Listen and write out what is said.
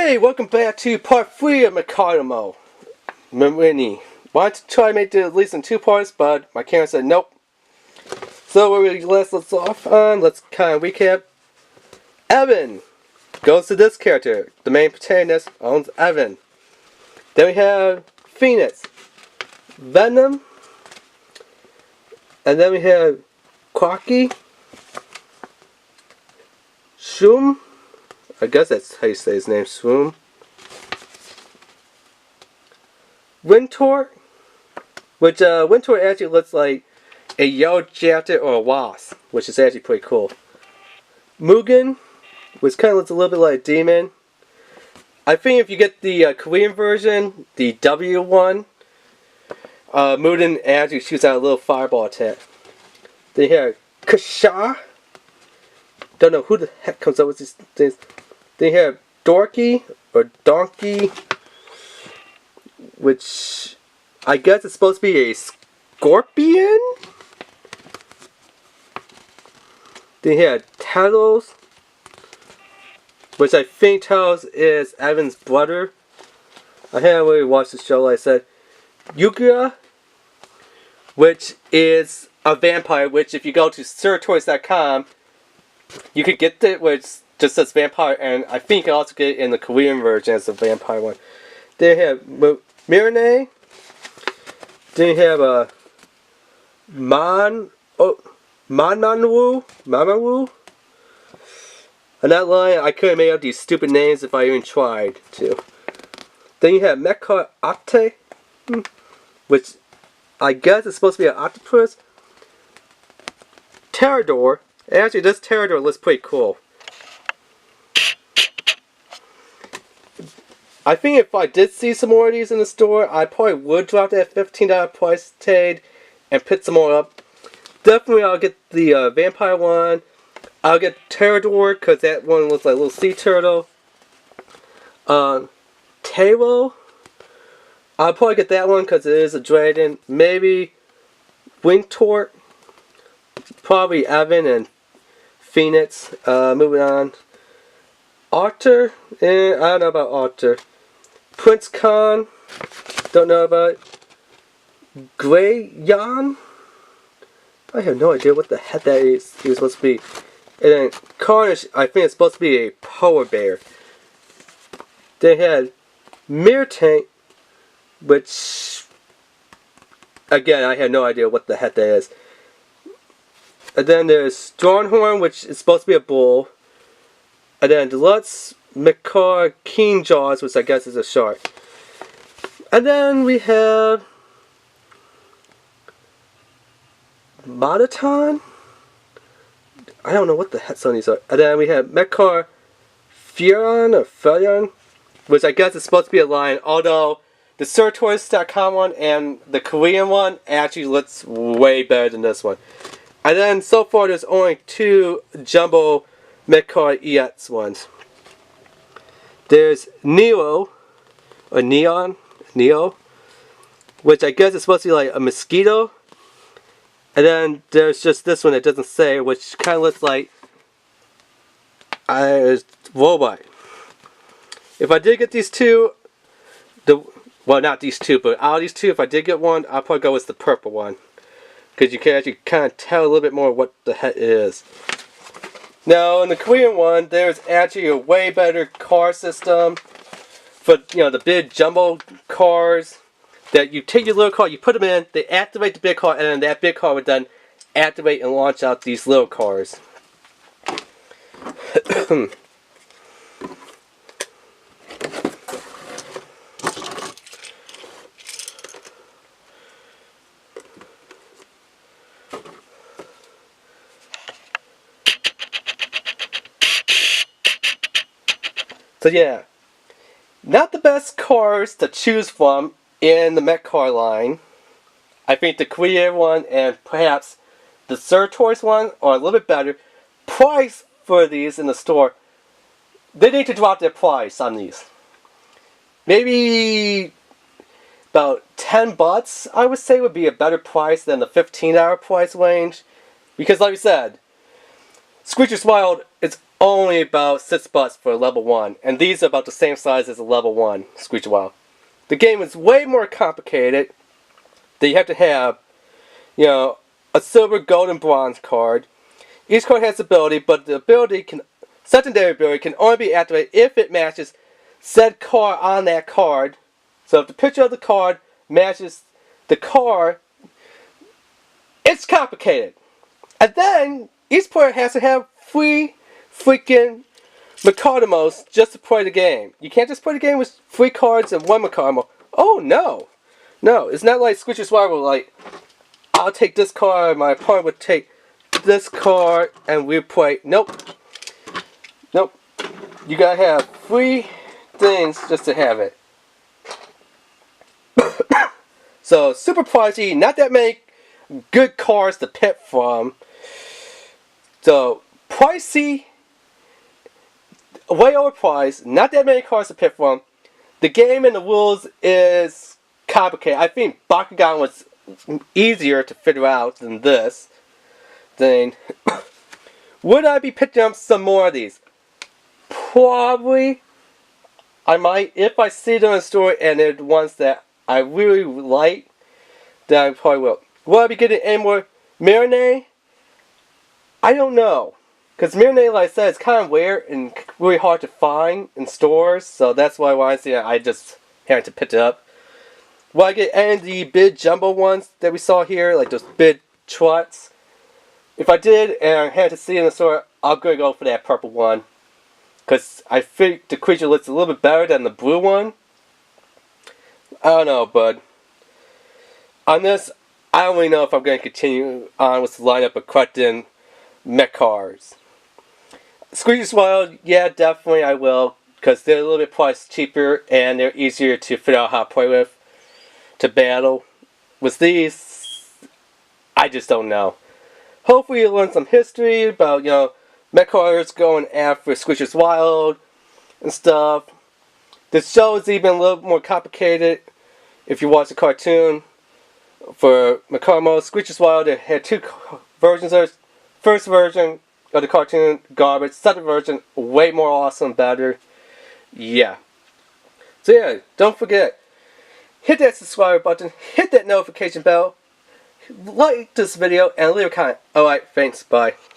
Hey, welcome back to part 3 of MECARD DELUXE. Wanted to try to make it at least in 2 parts, but my camera said nope. So where we last left off on, let's kind of recap. Evan goes to this character. The main protagonist owns Evan. Then we have Phoenix, Venom, and then we have Quacky, Shroom. I guess that's how you say his name, Swoon. Wintor, which Wintor actually looks like a yellow jacket or a wasp, which is actually pretty cool. Mugen, which kind of looks a little bit like a demon. I think if you get the Korean version, the W one, Mugen actually shoots out a little fireball attack. Then you have Kasha. Don't know who the heck comes up with these things. Then you have Dorky, or Donkey, which I guess is supposed to be a scorpion? Then you have Talos, which I think Talos is Evan's brother. I haven't really watched the show, like I said. Yukia, which is a vampire, which if you go to SirToys.com, you could get it, which just says vampire, and I think you can also get it in the Korean version as a vampire one. Then you have MiRiNAE. Then you have Mamamoo. On that line, I couldn't make up these stupid names if I even tried to. Then you have MECARD DELUXE, which I guess is supposed to be an octopus. Pterodor. Actually, this Pterodor looks pretty cool. I think if I did see some more of these in the store, I probably would drop that $15 price tag and pick some more up. Definitely I'll get the vampire one. I'll get Pterodor because that one looks like a little sea turtle. Taro. I'll probably get that one because it is a dragon. Maybe Wingtort. Probably Evan and Phoenix. Moving on. Arthur. I don't know about Arthur. Prince Khan. Don't know about it. Grey Yan. I have no idea what the heck that is. He was supposed to be. And then Carnage, I think it's supposed to be a polar bear. They had Mirror Tank, which again I have no idea what the heck that is. And then there's Stronghorn, which is supposed to be a bull. And then Deluxe MECARD King Jaws, which I guess is a shark. And then we have Monoton. I don't know what the heck some of these are. And then we have MECARD Furion, which I guess is supposed to be a lion, although the SirToys.com one and the Korean one actually looks way better than this one. And then so far there's only 2 jumbo MECARD EX ones. There's Neo, or Neo, which I guess is supposed to be like a mosquito. And then there's just this one that doesn't say, which kind of looks like a robot. If I did get these 2, well not these 2, but out of these 2, if I did get one, I'll probably go with the purple one. Because you can actually kind of tell a little bit more what the heck it is. Now, in the Korean one, there's actually a way better car system for, the big jumbo cars. That you take your little car, you put them in, they activate the big car, and then that big car would then activate and launch out these little cars. So yeah, not the best cars to choose from in the MECARD line. I think the Korean one and perhaps the SirToys one are a little bit better. Price for these in the store, they need to drop their price on these. Maybe about $10 I would say would be a better price than the $15 price range. Because like we said, Screecher's Wild, it's only about $6 for level 1, and these are about the same size as a level 1 Screech Wild. The game is way more complicated. That you have to have, you know, a silver, gold, and bronze card. Each card has ability, but the ability can, secondary ability can only be activated if it matches said card on that card. So if the picture of the card matches the card, it's complicated. And then each player has to have 3 freaking MECARD just to play the game. You can't just play the game with 3 cards and 1 MECARD. Oh no! No, it's not like Squishy Survival, like, I'll take this card, my opponent would take this card, and we play. Nope. Nope. You gotta have 3 things just to have it. So, super pricey, not that many good cards to pick from. So, pricey, way overpriced, not that many cards to pick from. The game and the rules is complicated. I think Bakugan was easier to figure out than this thing. Would I be picking up some more of these? Probably. I might. If I see them in the store and they're the ones that I really like, then I probably will. Will I be getting any more MiRiNAE? I don't know. Because MiRiNAE, like I said, is kind of rare and really hard to find in stores. So that's why when I see it, I just had to pick it up. Will I get any of the big jumbo ones that we saw here? Like those big trots? If I did and I had to see it in the store, I'm going to go for that purple one. Because I think the creature looks a little bit better than the blue one. I don't know, bud. On this, I don't really know if I'm going to continue on with the lineup of collecting MECARDs. Squeaky Wild, yeah, definitely I will. Because they're a little bit priced cheaper and they're easier to figure out how to play with. To battle. With these, I just don't know. Hopefully you learn some history about, you know, MECARDs going after Squishy Wild and stuff. The show is even a little more complicated if you watch the cartoon. For MECARD mode, Squishy Wild, they had 2 versions of it. First version of the cartoon, garbage. Second version, way more awesome, better. Yeah. So yeah, don't forget. Hit that subscribe button, hit that notification bell, like this video, and leave a comment. Alright, thanks, bye.